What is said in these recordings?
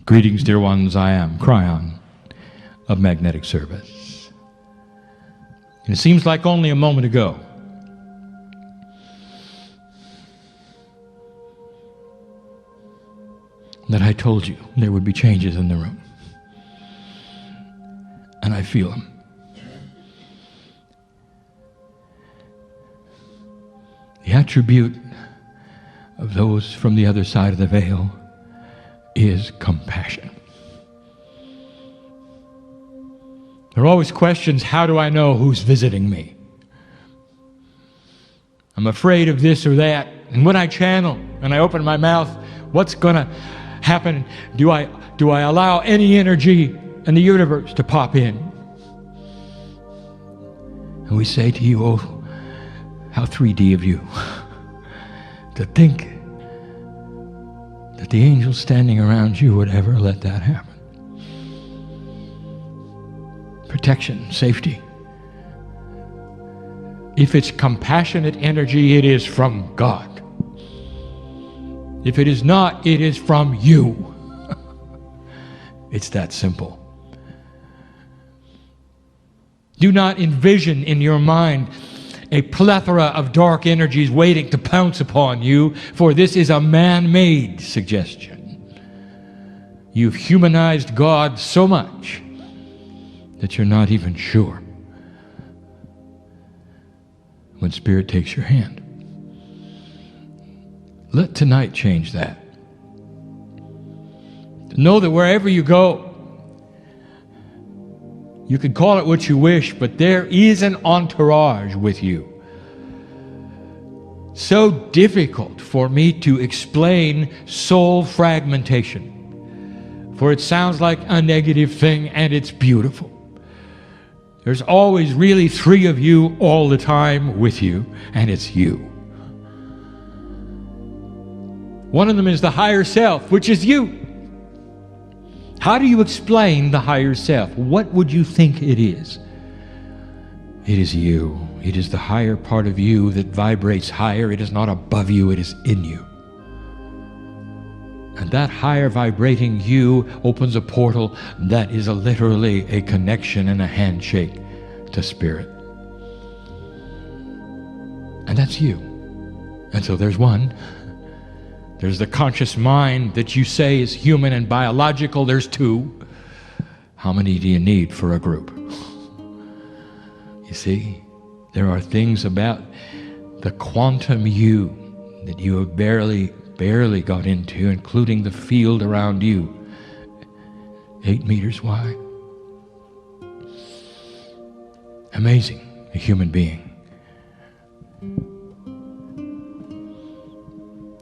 Greetings, dear ones. I am Kryon of Magnetic Service. And it seems like only a moment ago that I told you there would be changes in the room. And I feel them. The attribute of those from the other side of the veil is compassion. There are always questions, how do I know who's visiting me? I'm afraid of this or that. And when I channel and I open my mouth, what's going to happen? Do I allow any energy in the universe to pop in? And we say to you, oh, how 3D of you to think that the angels standing around you would ever let that happen. Protection, safety. If it's compassionate energy, it is from God. If it is not, it is from you. It's that simple. Do not envision in your mind a plethora of dark energies waiting to pounce upon you, for this is a man-made suggestion. You've humanized God so much that you're not even sure when Spirit takes your hand. Let tonight change that. Know that wherever you go, you can call it what you wish, but there is an entourage with you. So difficult for me to explain soul fragmentation, for it sounds like a negative thing, and it's beautiful. There's always really three of you all the time with you, and it's you. One of them is the higher self, which is you. How do you explain the higher self? What would you think it is? It is you. It is the higher part of you that vibrates higher. It is not above you, it is in you. And that higher vibrating you opens a portal that is literally a connection and a handshake to Spirit. And that's you. And so there's one. There's the conscious mind that you say is human and biological. There's two. How many do you need for a group? You see, there are things about the quantum you that you have barely got into, including the field around you, 8 meters wide. Amazing, a human being.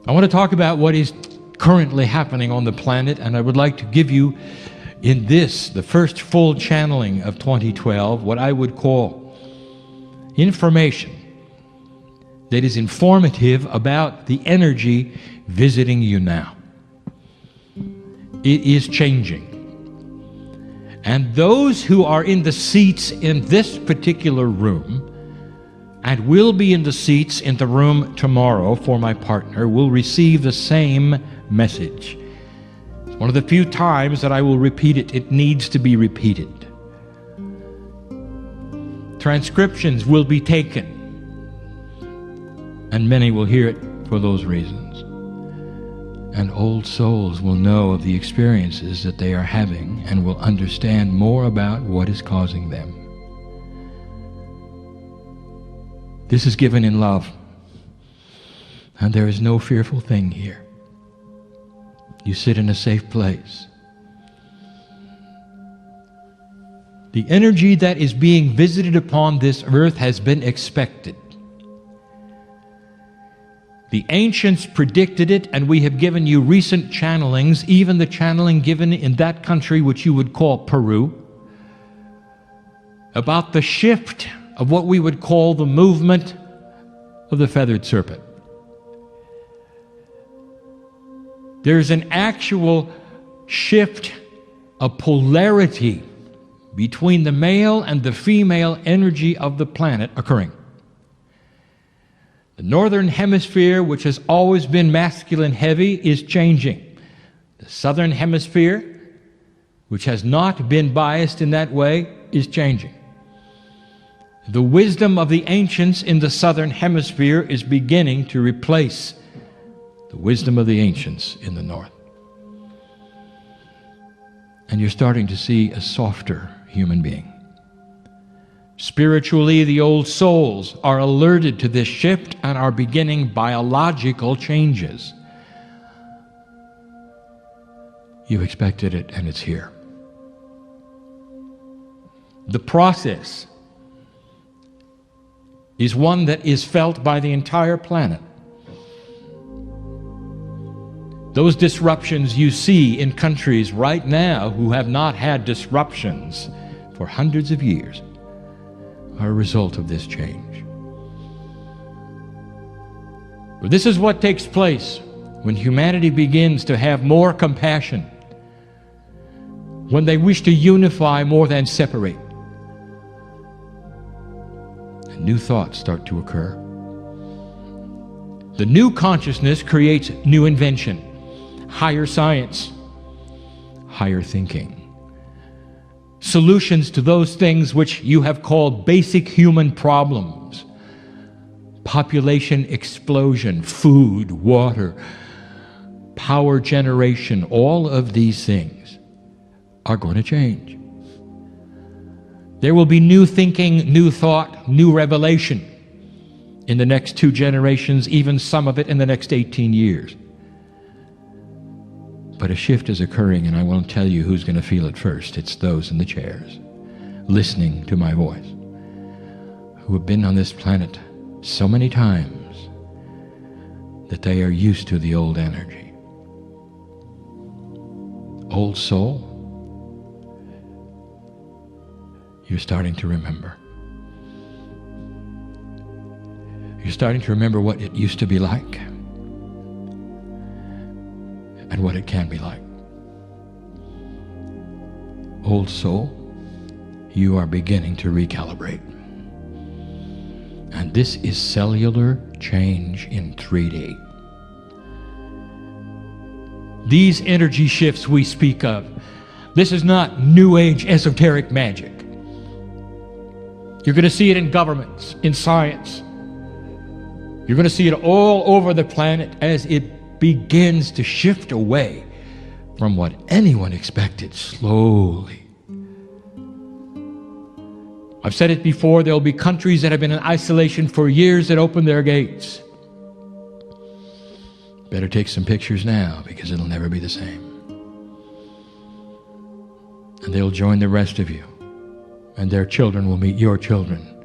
I want to talk about what is currently happening on the planet, and I would like to give you in this, the first full channeling of 2012, what I would call information that is informative about the energy visiting you now. It is changing. And those who are in the seats in this particular room and will be in the seats in the room tomorrow for my partner will receive the same message. It's one of the few times that I will repeat it. It needs to be repeated. Transcriptions will be taken, and many will hear it for those reasons. And old souls will know of the experiences that they are having and will understand more about what is causing them. This is given in love, and there is no fearful thing here. You sit in a safe place. The energy that is being visited upon this earth has been expected. The ancients predicted it, and we have given you recent channelings, even the channeling given in that country which you would call Peru, about the shift of what we would call the movement of the feathered serpent. There's an actual shift of polarity between the male and the female energy of the planet occurring. The northern hemisphere, which has always been masculine heavy, is changing. The southern hemisphere, which has not been biased in that way, is changing. The wisdom of the ancients in the southern hemisphere is beginning to replace the wisdom of the ancients in the north. And you're starting to see a softer human being. Spiritually, the old souls are alerted to this shift and are beginning biological changes. You expected it, and it's here. The process is one that is felt by the entire planet. Those disruptions you see in countries right now who have not had disruptions for hundreds of years are a result of this change. But this is what takes place when humanity begins to have more compassion, when they wish to unify more than separate. And new thoughts start to occur. The new consciousness creates new invention, higher science, higher thinking. Solutions to those things which you have called basic human problems. Population explosion, food, water, power generation, all of these things are going to change. There will be new thinking, new thought, new revelation in the next 2 generations, even some of it in the next 18 years. But a shift is occurring, and I won't tell you who's going to feel it first. It's those in the chairs, listening to my voice, who have been on this planet so many times that they are used to the old energy. Old soul, you're starting to remember. You're starting to remember what it used to be like and what it can be like. Old soul, you are beginning to recalibrate. And this is cellular change in 3D. These energy shifts we speak of, this is not New Age esoteric magic. You're going to see it in governments, in science. You're going to see it all over the planet as it begins to shift away from what anyone expected slowly. I've said it before, there will be countries that have been in isolation for years that open their gates. Better take some pictures now, because it'll never be the same. And they'll join the rest of you, and their children will meet your children,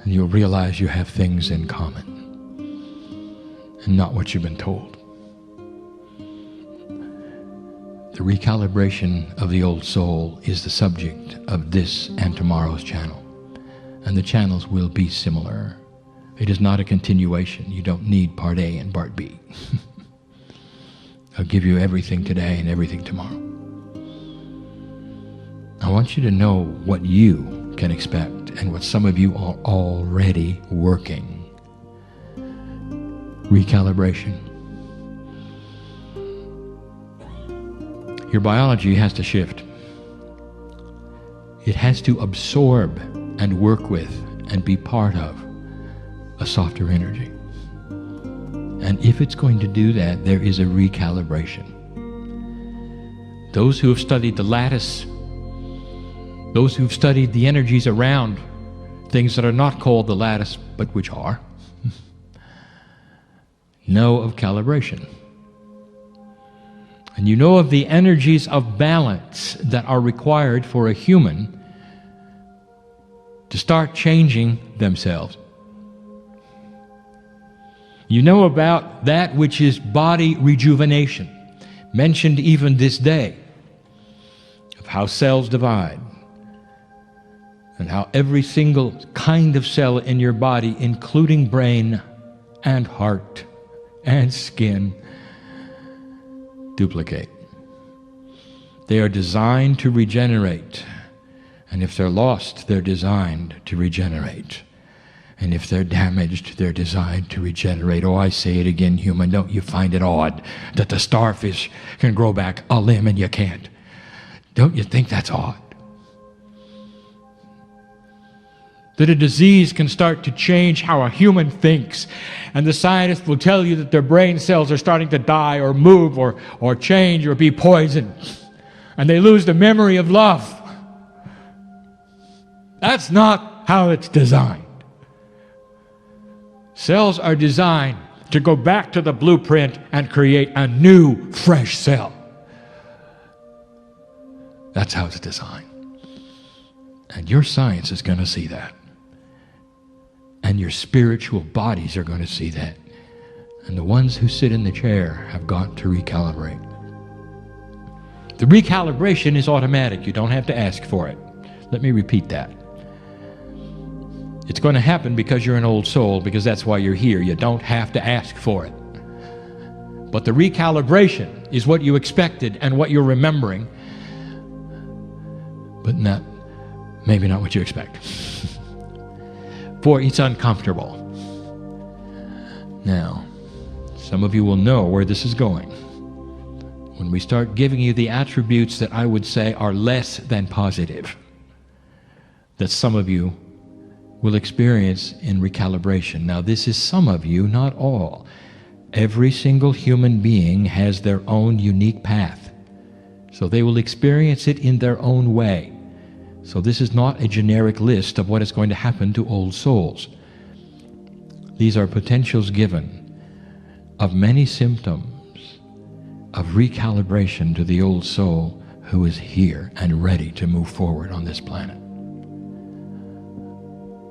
and you'll realize you have things in common and not what you've been told. The recalibration of the old soul is the subject of this and tomorrow's channel. And the channels will be similar. It is not a continuation. You don't need part A and part B. I'll give you everything today and everything tomorrow. I want you to know what you can expect and what some of you are already working. Recalibration. Your biology has to shift. It has to absorb and work with and be part of a softer energy. And if it's going to do that, there is a recalibration. Those who have studied the lattice, those who've studied the energies around things that are not called the lattice, but which are, know of calibration. And you know of the energies of balance that are required for a human to start changing themselves. You know about that which is body rejuvenation, mentioned even this day, of how cells divide, and how every single kind of cell in your body, including brain and heart and skin, duplicate. They are designed to regenerate. And if they're lost, they're designed to regenerate. And if they're damaged, they're designed to regenerate. Oh, I say it again, human, don't you find it odd that the starfish can grow back a limb and you can't? Don't you think that's odd? That a disease can start to change how a human thinks. And the scientists will tell you that their brain cells are starting to die or move or change or be poisoned. And they lose the memory of love. That's not how it's designed. Cells are designed to go back to the blueprint and create a new, fresh cell. That's how it's designed. And your science is going to see that. And your spiritual bodies are going to see that. And the ones who sit in the chair have got to recalibrate. The recalibration is automatic. You don't have to ask for it. Let me repeat that. It's going to happen because you're an old soul, because that's why you're here. You don't have to ask for it. But the recalibration is what you expected and what you're remembering, but maybe not what you expect. For it's uncomfortable. Now, some of you will know where this is going. When we start giving you the attributes that I would say are less than positive, that some of you will experience in recalibration. Now, this is some of you, not all. Every single human being has their own unique path. So they will experience it in their own way. So this is not a generic list of what is going to happen to old souls. These are potentials given of many symptoms of recalibration to the old soul who is here and ready to move forward on this planet.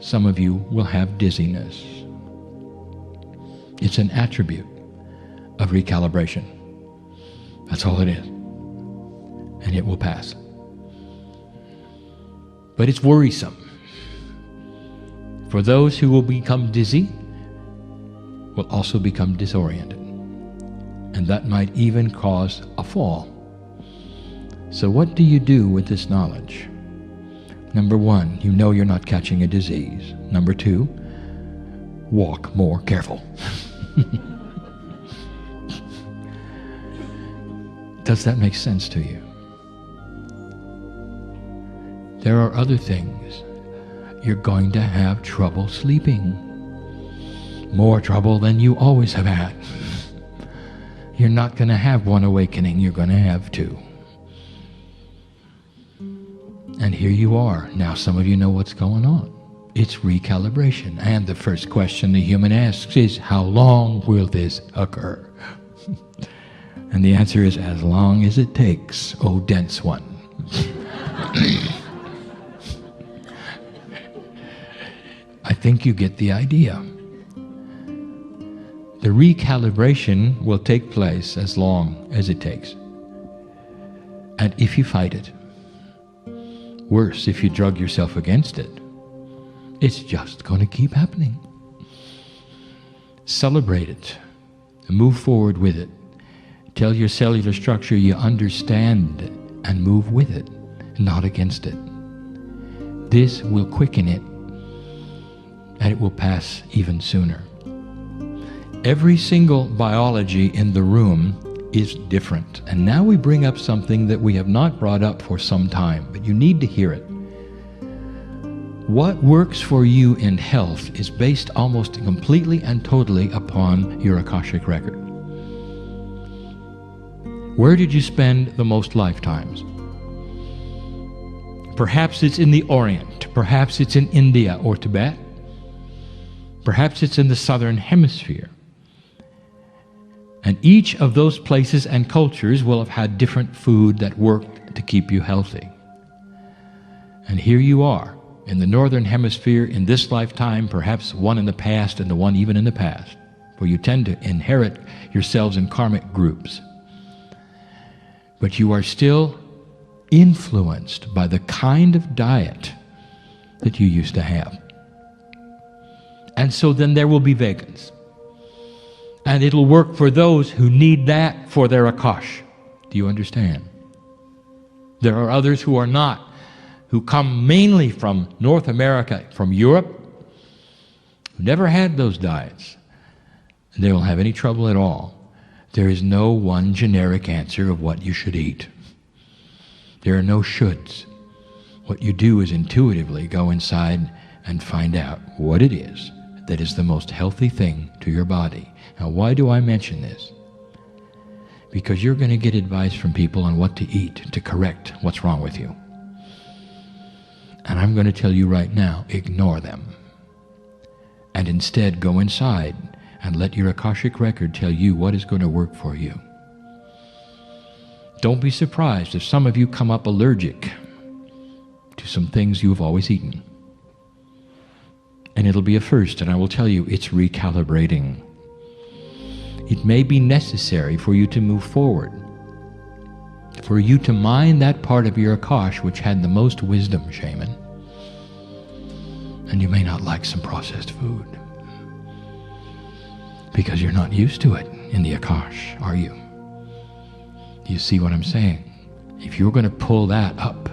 Some of you will have dizziness. It's an attribute of recalibration. That's all it is. And it will pass. But it's worrisome. For those who will become dizzy, will also become disoriented. And that might even cause a fall. So what do you do with this knowledge? Number one, you know you're not catching a disease. Number two, walk more careful. Does that make sense to you? There are other things. You're going to have trouble sleeping. More trouble than you always have had. You're not going to have one awakening, you're going to have two. And here you are. Now some of you know what's going on. It's recalibration. And the first question the human asks is, how long will this occur? And the answer is, as long as it takes, oh dense one. I think you get the idea. The recalibration will take place as long as it takes. And if you fight it, worse if you drug yourself against it, it's just going to keep happening. Celebrate it. Move forward with it. Tell your cellular structure you understand it and move with it, not against it. This will quicken it, and it will pass even sooner. Every single biology in the room is different. And now we bring up something that we have not brought up for some time, but you need to hear it. What works for you in health is based almost completely and totally upon your Akashic record. Where did you spend the most lifetimes? Perhaps it's in the Orient. Perhaps it's in India or Tibet. Perhaps it's in the Southern Hemisphere. And each of those places and cultures will have had different food that worked to keep you healthy. And here you are, in the Northern Hemisphere, in this lifetime, perhaps one in the past and the one even in the past, where you tend to inherit yourselves in karmic groups. But you are still influenced by the kind of diet that you used to have. And so then there will be vegans. And it'll work for those who need that for their Akash. Do you understand? There are others who are not, who come mainly from North America, from Europe, who never had those diets. And they won't have any trouble at all. There is no one generic answer of what you should eat. There are no shoulds. What you do is intuitively go inside and find out what it is that is the most healthy thing to your body. Now, why do I mention this? Because you're going to get advice from people on what to eat to correct what's wrong with you. And I'm going to tell you right now, ignore them. And instead go inside and let your Akashic record tell you what is going to work for you. Don't be surprised if some of you come up allergic to some things you have always eaten. And it'll be a first, and I will tell you, it's recalibrating. It may be necessary for you to move forward, for you to mine that part of your Akash which had the most wisdom, shaman. And you may not like some processed food, because you're not used to it in the Akash, are you? Do you see what I'm saying? If you're going to pull that up,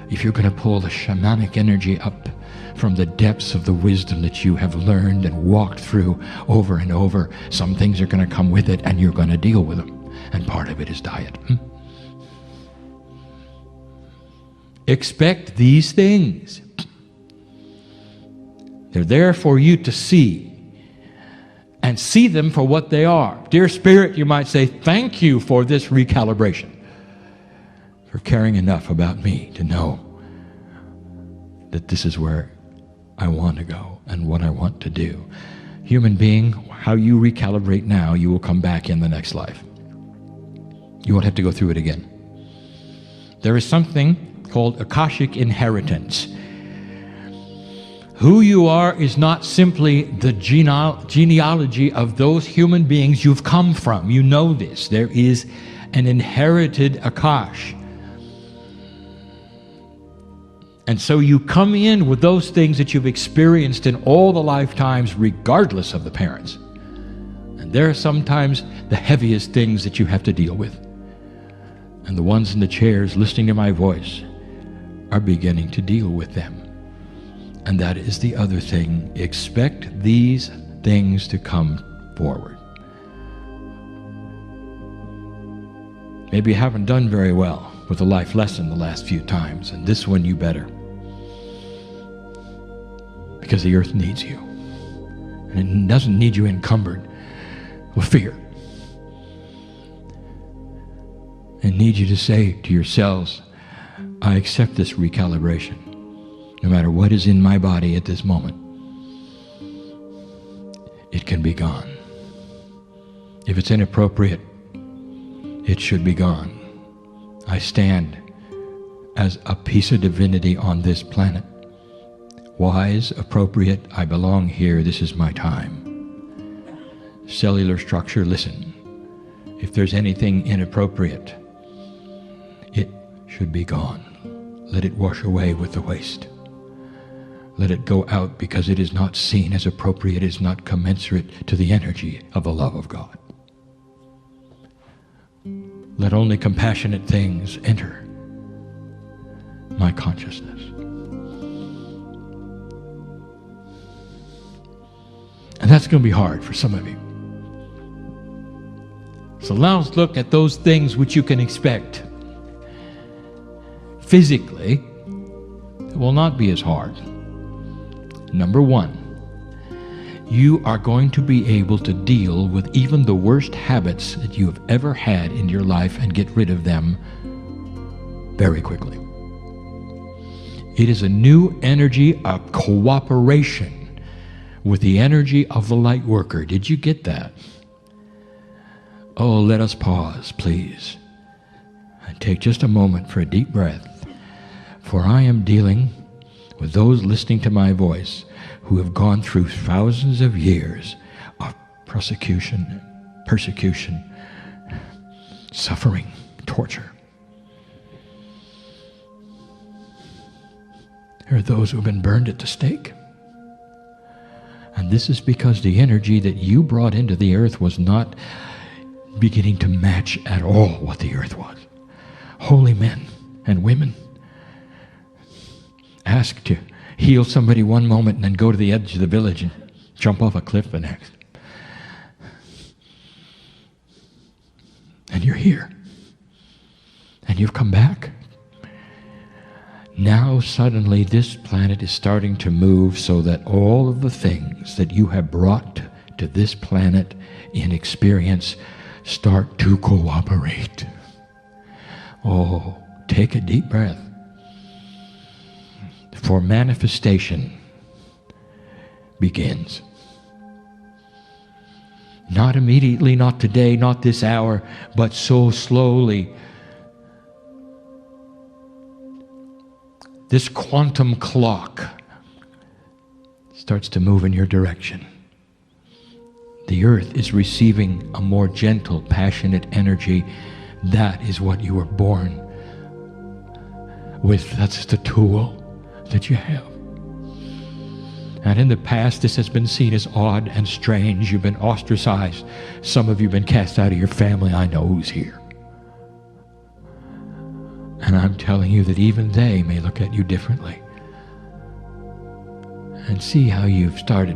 if you're going to pull the shamanic energy up from the depths of the wisdom that you have learned and walked through over and over, some things are going to come with it and you're going to deal with them. And part of it is diet. Expect these things. They're there for you to see. And see them for what they are. Dear Spirit, you might say, thank you for this recalibration, for caring enough about me to know that this is where I want to go and what I want to do. Human being, how you recalibrate now, you will come back in the next life. You won't have to go through it again. There is something called Akashic inheritance. Who you are is not simply the genealogy of those human beings you've come from. You know this. There is an inherited Akash. And so you come in with those things that you've experienced in all the lifetimes, regardless of the parents. And there are sometimes the heaviest things that you have to deal with. And the ones in the chairs listening to my voice are beginning to deal with them. And that is the other thing. Expect these things to come forward. Maybe you haven't done very well with a life lesson the last few times, and this one you better. Because the earth needs you. And it doesn't need you encumbered with fear. It needs you to say to yourselves, I accept this recalibration. No matter what is in my body at this moment, it can be gone. If it's inappropriate, it should be gone. I stand as a piece of divinity on this planet. Wise, appropriate, I belong here, this is my time. Cellular structure, listen. If there's anything inappropriate, it should be gone. Let it wash away with the waste. Let it go out because it is not seen as appropriate, it is not commensurate to the energy of the love of God. Let only compassionate things enter my consciousness. And that's going to be hard for some of you. So now let's look at those things which you can expect. Physically, it will not be as hard. Number one, you are going to be able to deal with even the worst habits that you have ever had in your life and get rid of them very quickly. It is a new energy of cooperation with the energy of the light worker. Did you get that? Oh, let us pause, please, and take just a moment for a deep breath. For I am dealing with those listening to my voice who have gone through thousands of years of persecution, suffering, torture. There are those who have been burned at the stake. And this is because the energy that you brought into the earth was not beginning to match at all what the earth was. Holy men and women ask to heal somebody one moment and then go to the edge of the village and jump off a cliff the next. And you're here. And you've come back Now suddenly this planet is starting to move so that all of the things that you have brought to this planet in experience start to cooperate. Oh, take a deep breath. For manifestation begins. Not immediately, not today, not this hour, but so slowly. This quantum clock starts to move in your direction. The earth is receiving a more gentle, passionate energy. That is what you were born with. That's the tool that you have. And in the past, this has been seen as odd and strange. You've been ostracized. Some of you have been cast out of your family. I know who's here. And I'm telling you that even they may look at you differently. And see how you've started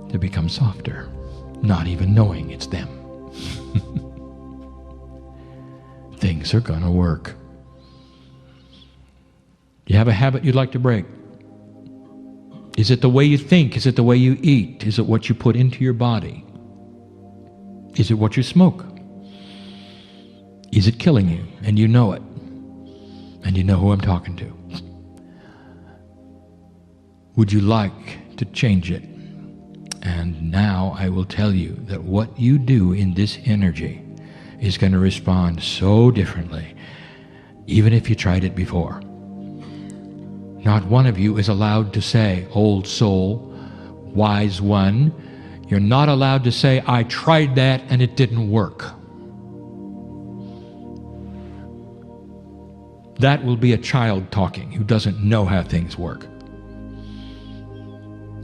to become softer, not even knowing it's them. Things are going to work. You have a habit you'd like to break. Is it the way you think? Is it the way you eat? Is it what you put into your body? Is it what you smoke? Is it killing you and you know it? And you know who I'm talking to. Would you like to change it? And now I will tell you that what you do in this energy is going to respond so differently, even if you tried it before. Not one of you is allowed to say, old soul, wise one. You're not allowed to say, I tried that and it didn't work. That will be a child talking who doesn't know how things work.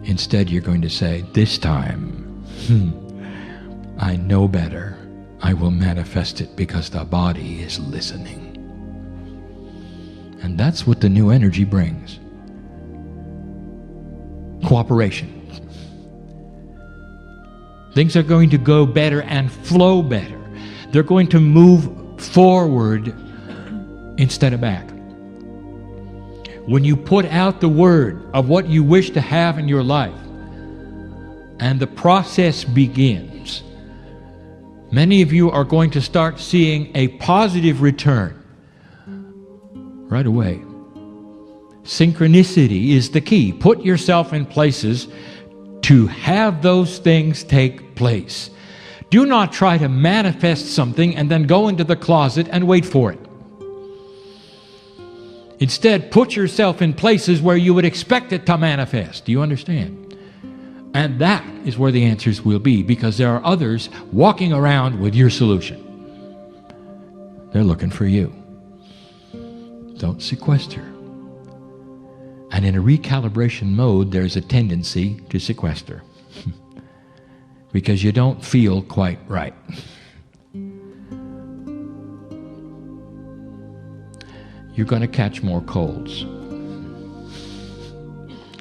Instead, you're going to say, this time, I know better. I will manifest it because the body is listening. And that's what the new energy brings. Cooperation. Things are going to go better and flow better. They're going to move forward instead of back. When you put out the word of what you wish to have in your life, and the process begins, many of you are going to start seeing a positive return right away. Synchronicity is the key. Put yourself in places to have those things take place. Do not try to manifest something and then go into the closet and wait for it. Instead, put yourself in places where you would expect it to manifest. Do you understand? And that is where the answers will be, because there are others walking around with your solution. They're looking for you. Don't sequester. And in a recalibration mode, there's a tendency to sequester because you don't feel quite right. You're going to catch more colds.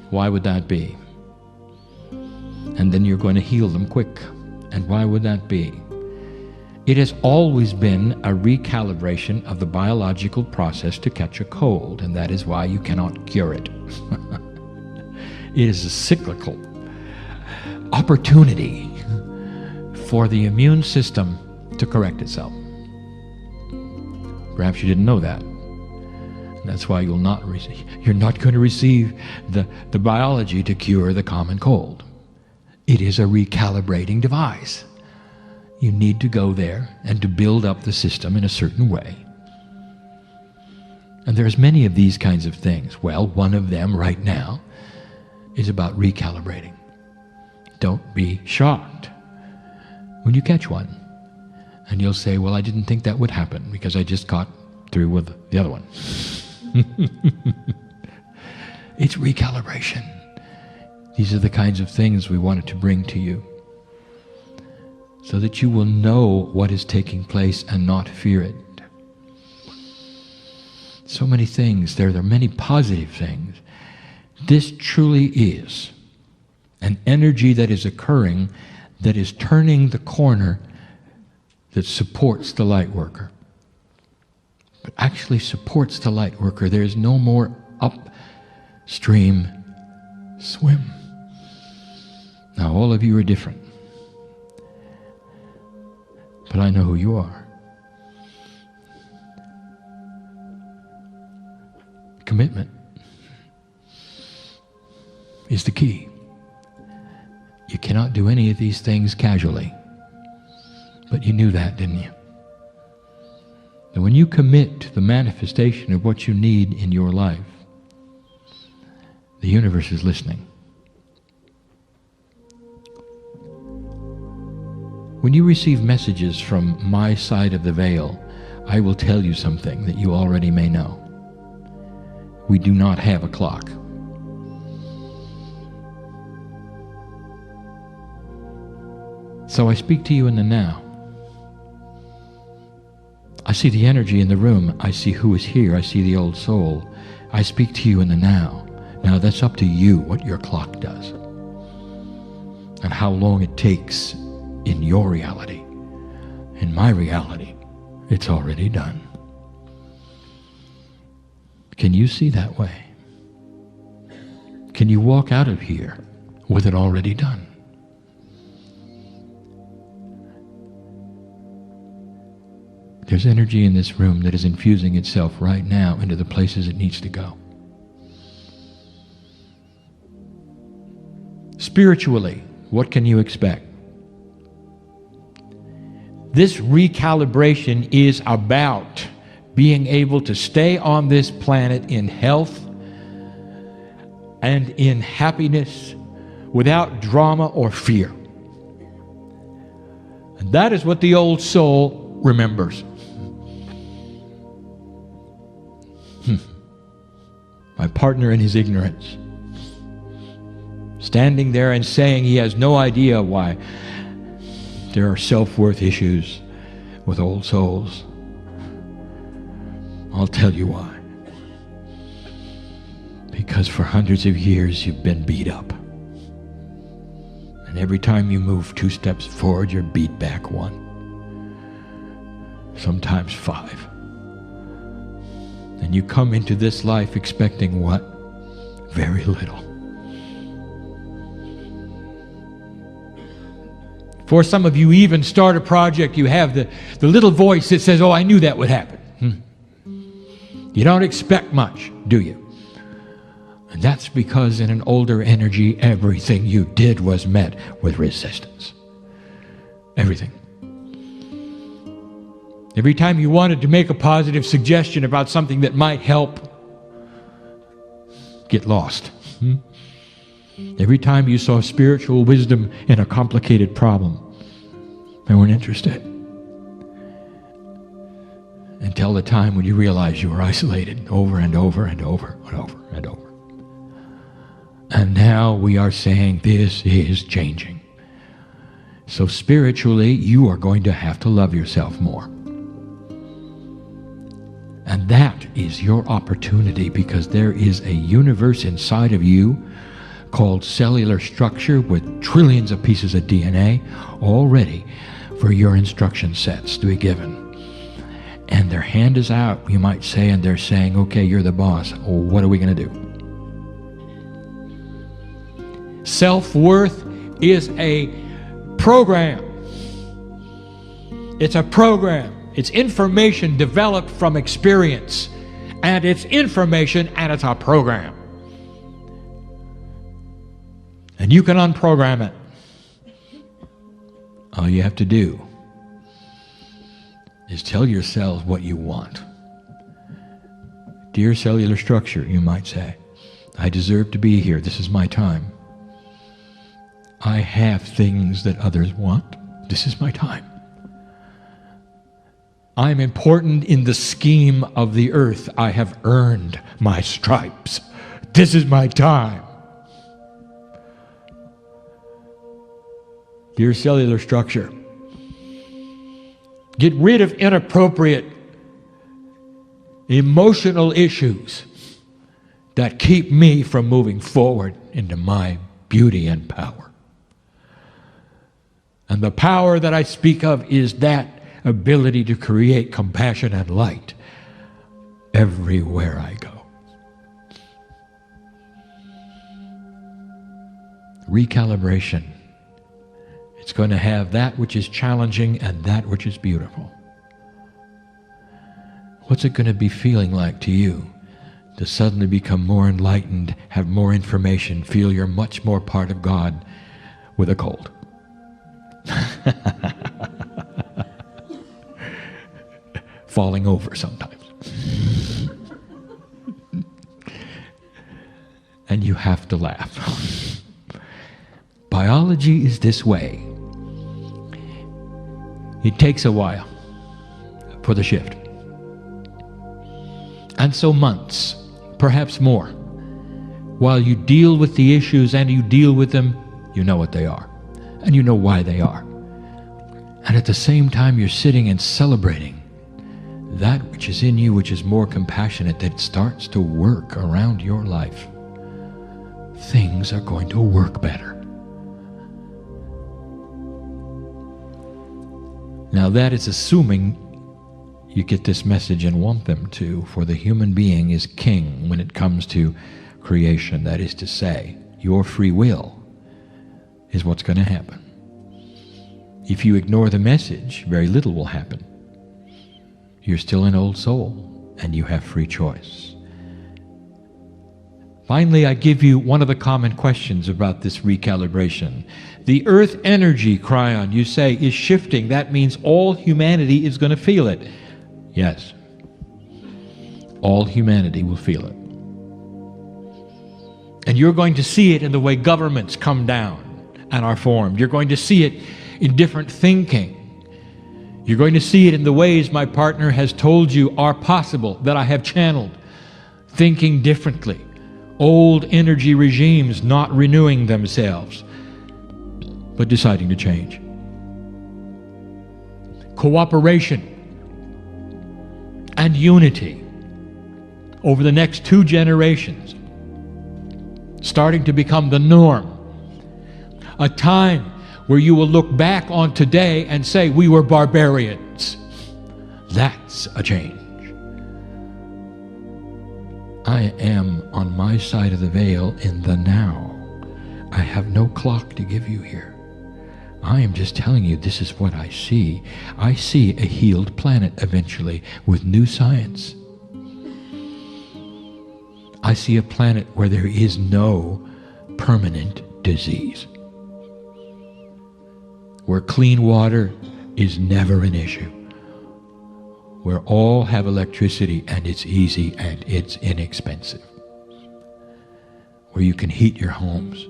Why would that be? And then you're going to heal them quick. And why would that be? It has always been a recalibration of the biological process to catch a cold, and that is why you cannot cure it. It is a cyclical opportunity for the immune system to correct itself. Perhaps you didn't know that. That's why you're not going to receive the biology to cure the common cold. It is a recalibrating device. You need to go there and to build up the system in a certain way. And there's many of these kinds of things. Well, one of them right now is about recalibrating. Don't be shocked when you catch one. And you'll say, well, I didn't think that would happen because I just got through with the other one. It's recalibration. These are the kinds of things we wanted to bring to you, so that you will know what is taking place and not fear it. So many things. There are many positive things. This truly is an energy that is occurring, that is turning the corner, that supports the light worker. But actually, actually supports the light worker. There's no more upstream swim. Now, all of you are different, but I know who you are. Commitment is the key. You cannot do any of these things casually. But you knew that, didn't you? And when you commit to the manifestation of what you need in your life, the universe is listening. When you receive messages from my side of the veil, I will tell you something that you already may know. We do not have a clock. So I speak to you in the now. I see the energy in the room. I see who is here. I see the old soul. I speak to you in the now. Now that's up to you what your clock does and how long it takes in your reality. In my reality, it's already done. Can you see that way? Can you walk out of here with it already done? There's energy in this room that is infusing itself right now into the places it needs to go. Spiritually, what can you expect? This recalibration is about being able to stay on this planet in health and in happiness without drama or fear. And that is what the old soul remembers. My partner in his ignorance, standing there and saying he has no idea why there are self-worth issues with old souls. I'll tell you why. Because for hundreds of years you've been beat up. And every time you move 2 steps forward, you're beat back 1. Sometimes 5. And you come into this life expecting what? Very little. For some of you even start a project, you have the little voice that says, oh, I knew that would happen. You don't expect much, do you? And that's because in an older energy, everything you did was met with resistance. Everything. Every time you wanted to make a positive suggestion about something that might help, get lost. Every time you saw spiritual wisdom in a complicated problem, they weren't interested. Until the time when you realized you were isolated over and over and over and over and over. And now we are saying this is changing. So spiritually, you are going to have to love yourself more. And that is your opportunity, because there is a universe inside of you called cellular structure with trillions of pieces of DNA all ready for your instruction sets to be given. And their hand is out, you might say, and they're saying, okay, you're the boss. Well, what are we going to do? Self-worth is a program. It's a program. It's information developed from experience. And it's information and it's a program. And you can unprogram it. All you have to do is tell your cells what you want. Dear cellular structure, you might say, I deserve to be here. This is my time. I have things that others want. This is my time. I'm important in the scheme of the earth. I have earned my stripes. This is my time. Dear cellular structure, get rid of inappropriate emotional issues that keep me from moving forward into my beauty and power. And the power that I speak of is that ability to create compassion and light everywhere I go. Recalibration. It's going to have that which is challenging and that which is beautiful. What's it going to be feeling like to you to suddenly become more enlightened, have more information, feel you're much more part of God with a cold? Falling over sometimes. And you have to laugh. Biology is this way. It takes a while for the shift. And so months, perhaps more, while you deal with the issues and you deal with them, you know what they are. And you know why they are. And at the same time, you're sitting and celebrating that which is in you, which is more compassionate, that starts to work around your life. Things are going to work better. Now that is assuming you get this message and want them to, for the human being is king when it comes to creation. That is to say, your free will is what's going to happen. If you ignore the message, very little will happen. You're still an old soul, and you have free choice. Finally, I give you one of the common questions about this recalibration. The earth energy, Kryon, you say, is shifting. That means all humanity is going to feel it. Yes. All humanity will feel it. And you're going to see it in the way governments come down and are formed. You're going to see it in different thinking. You're going to see it in the ways my partner has told you are possible, that I have channeled. Thinking differently. Old energy regimes not renewing themselves, but deciding to change. Cooperation and unity over the next 2 generations, starting to become the norm. A time where you will look back on today and say, we were barbarians. That's a change. I am on my side of the veil in the now. I have no clock to give you here. I am just telling you this is what I see. I see a healed planet eventually with new science. I see a planet where there is no permanent disease. Where clean water is never an issue. Where all have electricity and it's easy and it's inexpensive. Where you can heat your homes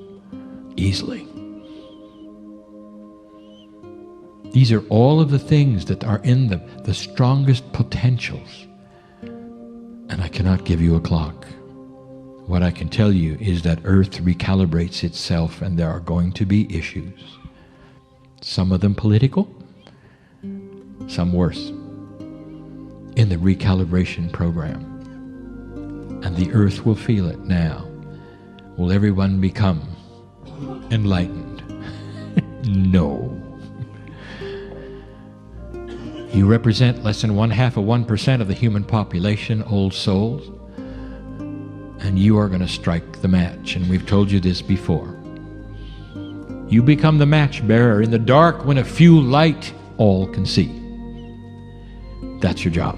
easily. These are all of the things that are in them, the strongest potentials. And I cannot give you a clock. What I can tell you is that Earth recalibrates itself and there are going to be issues. Some of them political, some worse. In the recalibration program. And the earth will feel it now. Will everyone become enlightened? No. You represent less than 0.5% of the human population, old souls, and you are going to strike the match. And we've told you this before. You become the match bearer in the dark when a few light all can see. That's your job.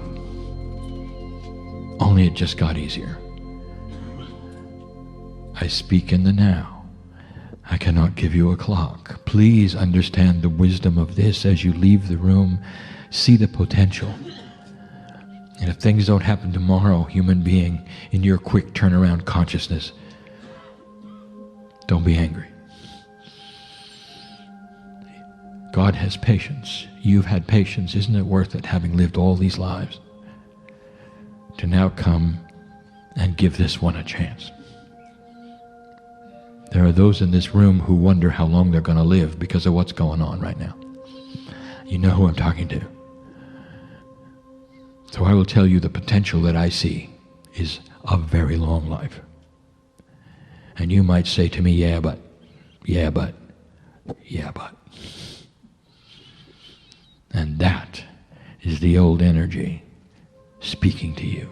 Only it just got easier. I speak in the now. I cannot give you a clock. Please understand the wisdom of this as you leave the room. See the potential. And if things don't happen tomorrow, human being, in your quick turnaround consciousness, don't be angry. God has patience. You've had patience. Isn't it worth it, having lived all these lives, to now come and give this one a chance? There are those in this room who wonder how long they're going to live because of what's going on right now. You know who I'm talking to. So I will tell you the potential that I see is a very long life. And you might say to me, yeah, but. And that is the old energy speaking to you.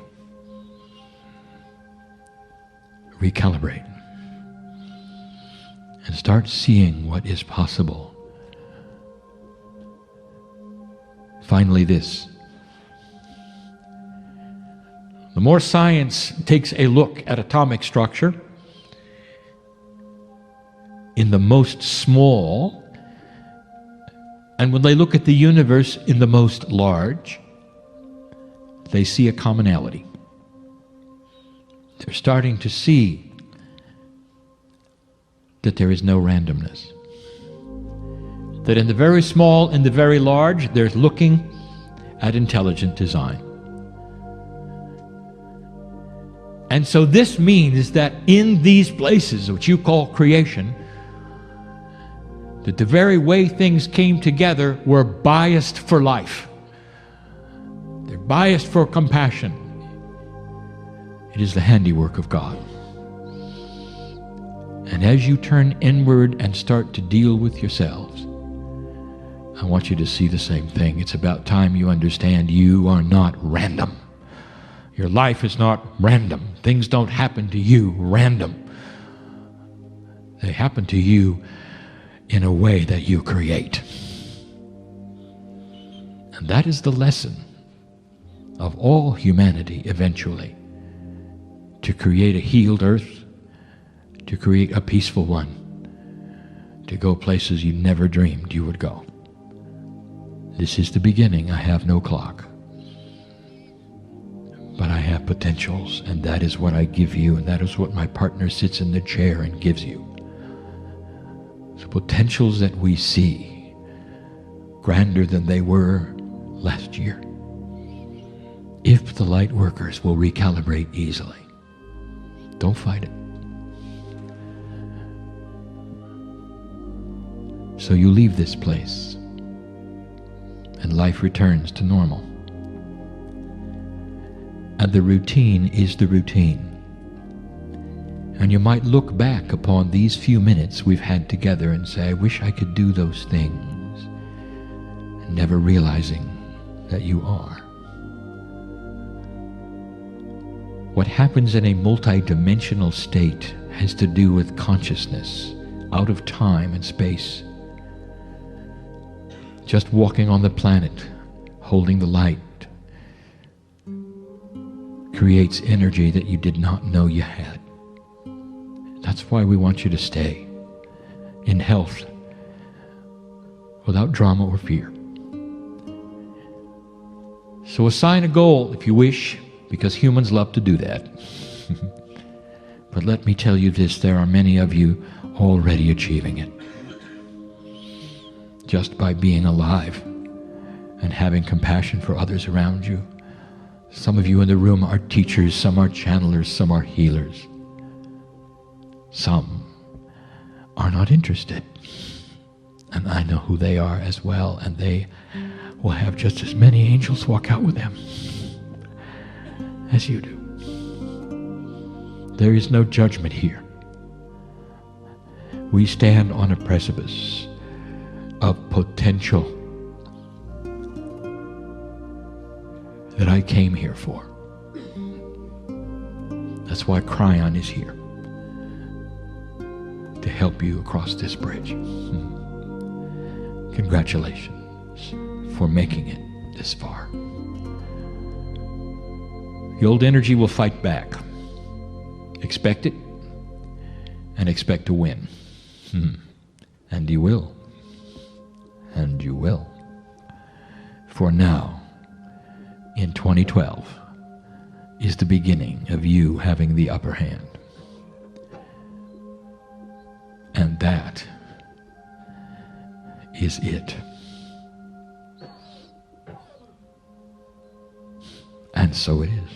recalibrate, and start seeing what is possible. Finally, this. The more science takes a look at atomic structure in the most small, and when they look at the universe in the most large, they see a commonality. They're starting to see that there is no randomness. That in the very small and the very large, they're looking at intelligent design. And so this means that in these places, which you call creation, that the very way things came together were biased for life. They're biased for compassion. It is the handiwork of God. And as you turn inward and start to deal with yourselves, I want you to see the same thing. It's about time you understand you are not random. Your life is not random. Things don't happen to you random. They happen to you in a way that you create. And that is the lesson of all humanity eventually. To create a healed earth, to create a peaceful one, to go places you never dreamed you would go. This is the beginning. I have no clock. But I have potentials, and that is what I give you, and that is what my partner sits in the chair and gives you. The potentials that we see, grander than they were last year, if the light workers will recalibrate easily. Don't fight it. So you leave this place, and life returns to normal. And the routine is the routine. And you might look back upon these few minutes we've had together and say, I wish I could do those things, and never realizing that you are. What happens in a multi-dimensional state has to do with consciousness, out of time and space. Just walking on the planet, holding the light, creates energy that you did not know you had. That's why we want you to stay in health, without drama or fear. So assign a goal if you wish, because humans love to do that. But let me tell you this, there are many of you already achieving it. Just by being alive and having compassion for others around you. Some of you in the room are teachers, some are channelers, some are healers. Some are not interested. And I know who they are as well, and they will have just as many angels walk out with them as you do. There is no judgment here. We stand on a precipice of potential that I came here for. That's why Kryon is here, to help you across this bridge. Congratulations for making it this far. The old energy will fight back. Expect it, and expect to win. And you will. And you will. For now, in 2012, is the beginning of you having the upper hand. And that is it. And so it is.